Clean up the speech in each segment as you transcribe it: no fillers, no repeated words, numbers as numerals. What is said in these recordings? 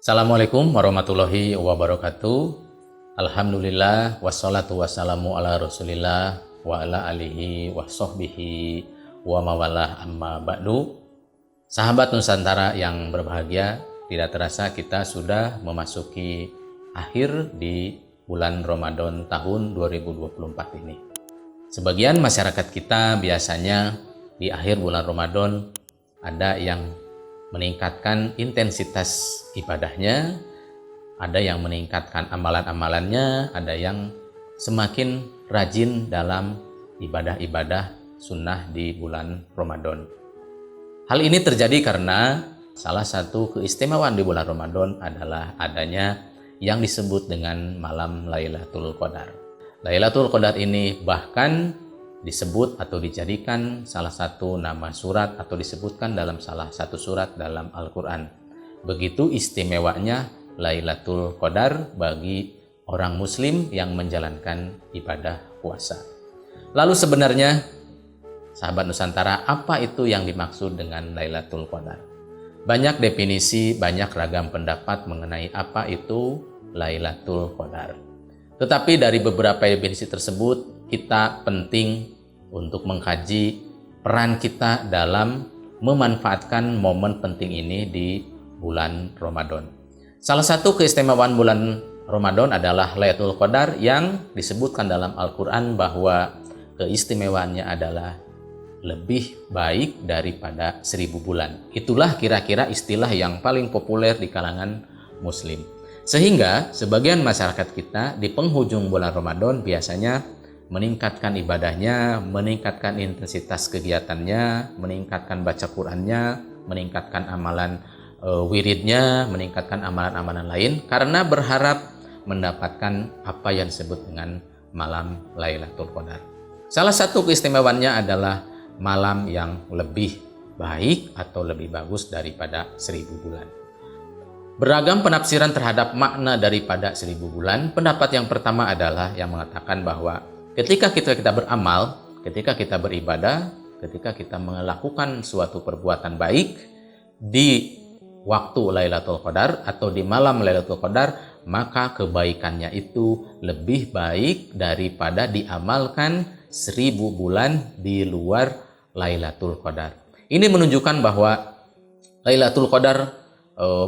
Assalamualaikum warahmatullahi wabarakatuh. Alhamdulillah wassalatu wassalamu ala rasulillah wa ala alihi wa sahbihi wa mawalah amma ba'du. Sahabat Nusantara yang berbahagia, tidak terasa kita sudah memasuki akhir di bulan Ramadan tahun 2024 ini. Sebagian masyarakat kita biasanya di akhir bulan Ramadan ada yang meningkatkan intensitas ibadahnya, ada yang meningkatkan amalan-amalannya, ada yang semakin rajin dalam ibadah-ibadah sunnah di bulan Ramadan. Hal ini terjadi karena salah satu keistimewaan di bulan Ramadan adalah adanya yang disebut dengan malam Lailatul Qadar. Lailatul Qadar ini bahkan disebut atau dijadikan salah satu nama surat atau disebutkan dalam salah satu surat dalam Al-Quran. Begitu istimewanya Lailatul Qadar bagi orang muslim yang menjalankan ibadah puasa. Lalu sebenarnya sahabat Nusantara, apa itu yang dimaksud dengan Lailatul Qadar? Banyak definisi, banyak ragam pendapat mengenai apa itu Lailatul Qadar. Tetapi dari beberapa definisi tersebut, kita penting untuk mengkaji peran kita dalam memanfaatkan momen penting ini di bulan Ramadan. Salah satu keistimewaan bulan Ramadan adalah Lailatul Qadar yang disebutkan dalam Al-Quran bahwa keistimewaannya adalah lebih baik daripada 1000 bulan. Itulah kira-kira istilah yang paling populer di kalangan muslim. Sehingga sebagian masyarakat kita di penghujung bulan Ramadan biasanya meningkatkan ibadahnya, meningkatkan intensitas kegiatannya, meningkatkan baca Qur'annya, meningkatkan amalan wiridnya, meningkatkan amalan-amalan lain karena berharap mendapatkan apa yang disebut dengan malam Lailatul Qadar. Salah satu keistimewaannya adalah malam yang lebih baik atau lebih bagus daripada 1000 bulan. Beragam penafsiran terhadap makna daripada 1000 bulan. Pendapat yang pertama adalah yang mengatakan bahwa ketika kita beramal, ketika kita beribadah, ketika kita melakukan suatu perbuatan baik di waktu Lailatul Qadar atau di malam Lailatul Qadar, maka kebaikannya itu lebih baik daripada diamalkan 1000 bulan di luar Lailatul Qadar. Ini menunjukkan bahwa Lailatul Qadar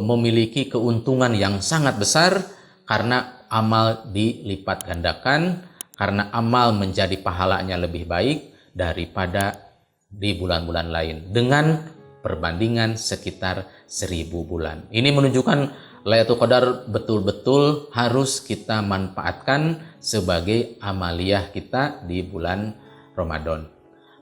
memiliki keuntungan yang sangat besar karena amal dilipat gandakan, karena amal menjadi pahalanya lebih baik daripada di bulan-bulan lain dengan perbandingan sekitar 1000 bulan. Ini menunjukkan Lailatul Qadar betul-betul harus kita manfaatkan sebagai amaliyah kita di bulan Ramadan.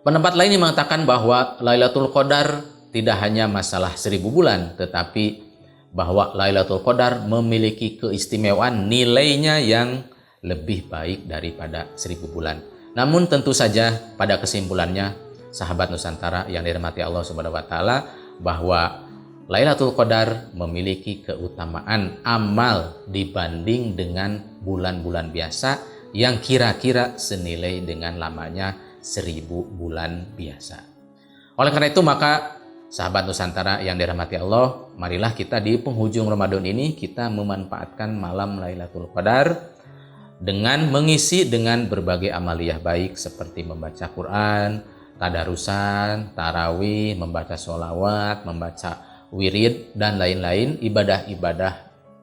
Pendapat lain yang mengatakan bahwa Lailatul Qadar tidak hanya masalah 1000 bulan, tetapi bahwa Lailatul Qadar memiliki keistimewaan nilainya yang lebih baik daripada 1000 bulan. Namun tentu saja pada kesimpulannya sahabat Nusantara yang dirahmati Allah Subhanahu wa taala, bahwa Lailatul Qadar memiliki keutamaan amal dibanding dengan bulan-bulan biasa yang kira-kira senilai dengan lamanya 1000 bulan biasa. Oleh karena itu maka sahabat Nusantara yang dirahmati Allah, marilah kita di penghujung Ramadan ini kita memanfaatkan malam Lailatul Qadar dengan mengisi dengan berbagai amaliyah baik seperti membaca Quran, tadarusan, tarawih, membaca sholawat, membaca wirid, dan lain-lain ibadah-ibadah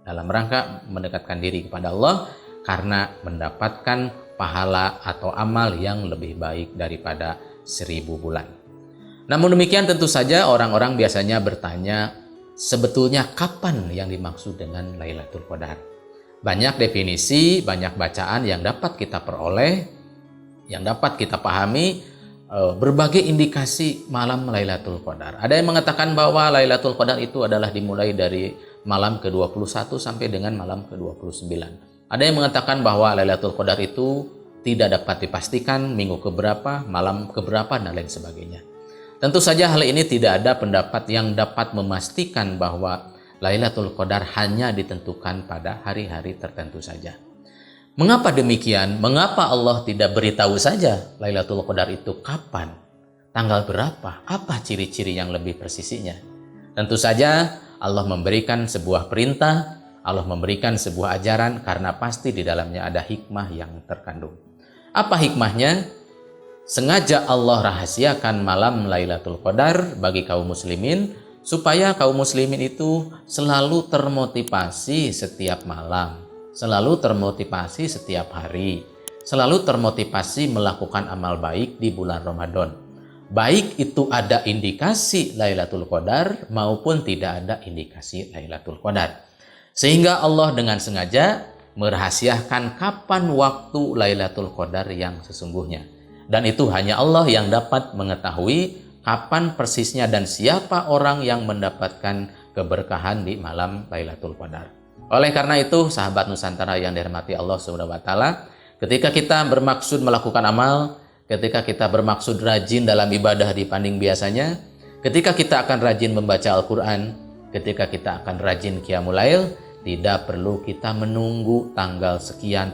dalam rangka mendekatkan diri kepada Allah karena mendapatkan pahala atau amal yang lebih baik daripada 1000 bulan. Namun demikian tentu saja orang-orang biasanya bertanya, sebetulnya kapan yang dimaksud dengan Lailatul Qadar? Banyak definisi, banyak bacaan yang dapat kita peroleh, yang dapat kita pahami, berbagai indikasi malam Lailatul Qadar. Ada yang mengatakan bahwa Lailatul Qadar itu adalah dimulai dari malam ke-21 sampai dengan malam ke-29. Ada yang mengatakan bahwa Lailatul Qadar itu tidak dapat dipastikan minggu keberapa, malam keberapa, dan lain sebagainya. Tentu saja hal ini tidak ada pendapat yang dapat memastikan bahwa Lailatul Qadar hanya ditentukan pada hari-hari tertentu saja. Mengapa demikian? Mengapa Allah tidak beritahu saja Lailatul Qadar itu kapan, tanggal berapa, apa ciri-ciri yang lebih persisinya? Tentu saja Allah memberikan sebuah perintah, Allah memberikan sebuah ajaran, karena pasti di dalamnya ada hikmah yang terkandung. Apa hikmahnya? Sengaja Allah rahasiakan malam Lailatul Qadar bagi kaum muslimin, supaya kaum muslimin itu selalu termotivasi setiap malam, selalu termotivasi setiap hari, selalu termotivasi melakukan amal baik di bulan Ramadan. Baik itu ada indikasi Lailatul Qadar maupun tidak ada indikasi Lailatul Qadar. Sehingga Allah dengan sengaja merahasiakan kapan waktu Lailatul Qadar yang sesungguhnya. Dan itu hanya Allah yang dapat mengetahui kapan persisnya dan siapa orang yang mendapatkan keberkahan di malam Lailatul Qadar. Oleh karena itu, sahabat Nusantara yang dirahmati Allah Subhanahu wa taala, ketika kita bermaksud melakukan amal, ketika kita bermaksud rajin dalam ibadah dibanding biasanya, ketika kita akan rajin membaca Al-Qur'an, ketika kita akan rajin qiyamul lail, tidak perlu kita menunggu tanggal sekian,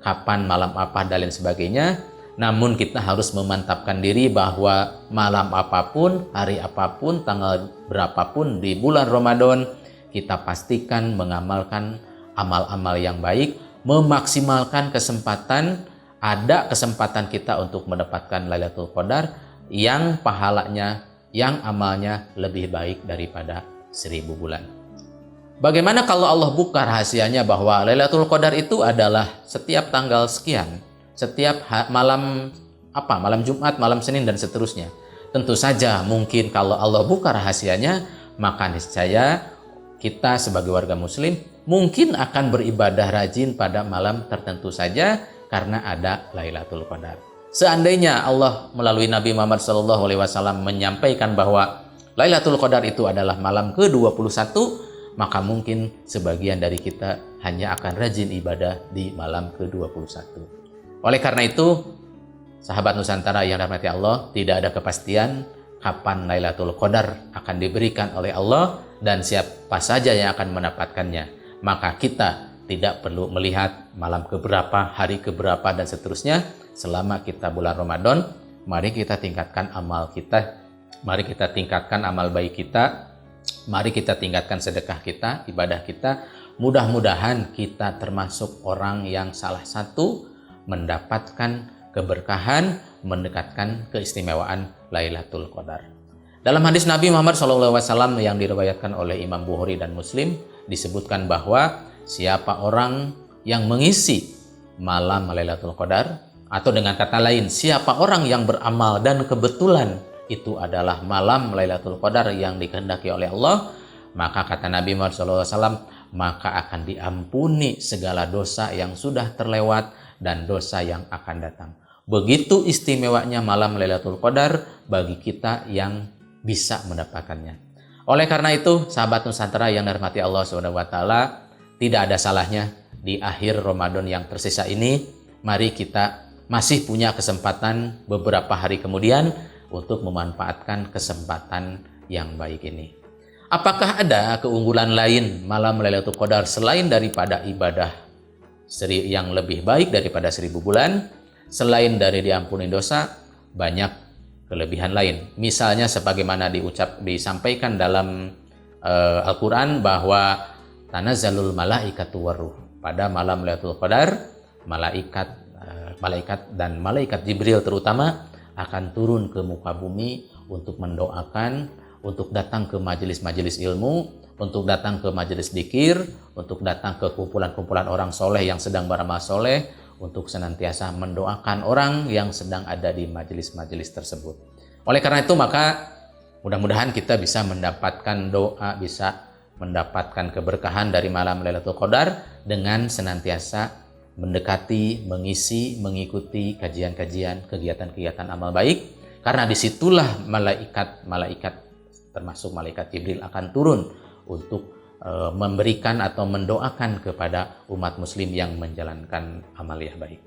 kapan malam apa dan lain sebagainya. Namun kita harus memantapkan diri bahwa malam apapun, hari apapun, tanggal berapapun di bulan Ramadan, kita pastikan mengamalkan amal-amal yang baik, memaksimalkan kesempatan, ada kesempatan kita untuk mendapatkan Lailatul Qadar yang pahalanya, yang amalnya lebih baik daripada 1000 bulan. Bagaimana kalau Allah buka rahasianya bahwa Lailatul Qadar itu adalah setiap tanggal sekian, setiap malam Jumat, malam Senin, dan seterusnya. Tentu saja mungkin kalau Allah buka rahasianya, maka niscaya kita sebagai warga muslim mungkin akan beribadah rajin pada malam tertentu saja karena ada Lailatul Qadar. Seandainya Allah melalui Nabi Muhammad SAW menyampaikan bahwa Lailatul Qadar itu adalah malam ke-21, maka mungkin sebagian dari kita hanya akan rajin ibadah di malam ke-21. Oleh karena itu, sahabat Nusantara yang dirahmati Allah, tidak ada kepastian kapan Lailatul Qadar akan diberikan oleh Allah dan siapa saja yang akan mendapatkannya. Maka kita tidak perlu melihat malam keberapa, hari keberapa, dan seterusnya. Selama kita bulan Ramadan, mari kita tingkatkan amal kita, mari kita tingkatkan amal baik kita, mari kita tingkatkan sedekah kita, ibadah kita. Mudah-mudahan kita termasuk orang yang salah satu mendapatkan keberkahan, mendekatkan keistimewaan Lailatul Qadar. Dalam hadis Nabi Muhammad SAW yang diriwayatkan oleh Imam Bukhari dan Muslim, disebutkan bahwa siapa orang yang mengisi malam Lailatul Qadar, atau dengan kata lain, siapa orang yang beramal dan kebetulan itu adalah malam Lailatul Qadar yang dikehendaki oleh Allah, maka kata Nabi Muhammad SAW, maka akan diampuni segala dosa yang sudah terlewat dan dosa yang akan datang. Begitu istimewanya malam Lailatul Qadar bagi kita yang bisa mendapatkannya. Oleh karena itu, sahabat Nusantara yang dirahmati Allah Subhanahu wa taala, tidak ada salahnya di akhir Ramadan yang tersisa ini, mari kita masih punya kesempatan beberapa hari kemudian untuk memanfaatkan kesempatan yang baik ini. Apakah ada keunggulan lain malam Lailatul Qadar selain daripada ibadah yang lebih baik daripada 1000 bulan? Selain dari diampuni dosa, banyak kelebihan lain. Misalnya sebagaimana disampaikan dalam Al-Quran bahwa tanazzalul malaikatu waruh. Pada malam Lailatul Qadar, malaikat dan malaikat Jibril terutama akan turun ke muka bumi untuk mendoakan, untuk datang ke majelis-majelis ilmu, untuk datang ke majelis dzikir, untuk datang ke kumpulan-kumpulan orang soleh yang sedang beramal soleh, untuk senantiasa mendoakan orang yang sedang ada di majelis-majelis tersebut. Oleh karena itu, maka mudah-mudahan kita bisa mendapatkan doa, bisa mendapatkan keberkahan dari malam Lailatul Qadar dengan senantiasa mendekati, mengikuti kajian-kajian, kegiatan-kegiatan amal baik, karena disitulah malaikat termasuk malaikat Jibril akan turun untuk memberikan atau mendoakan kepada umat muslim yang menjalankan amaliyah baik.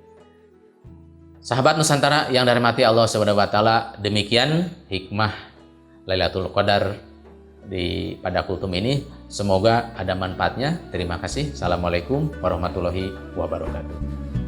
Sahabat Nusantara yang dirahmati Allah Subhanahu wa taala, demikian hikmah Lailatul Qadar pada kultum ini. Semoga ada manfaatnya. Terima kasih. Assalamualaikum warahmatullahi wabarakatuh.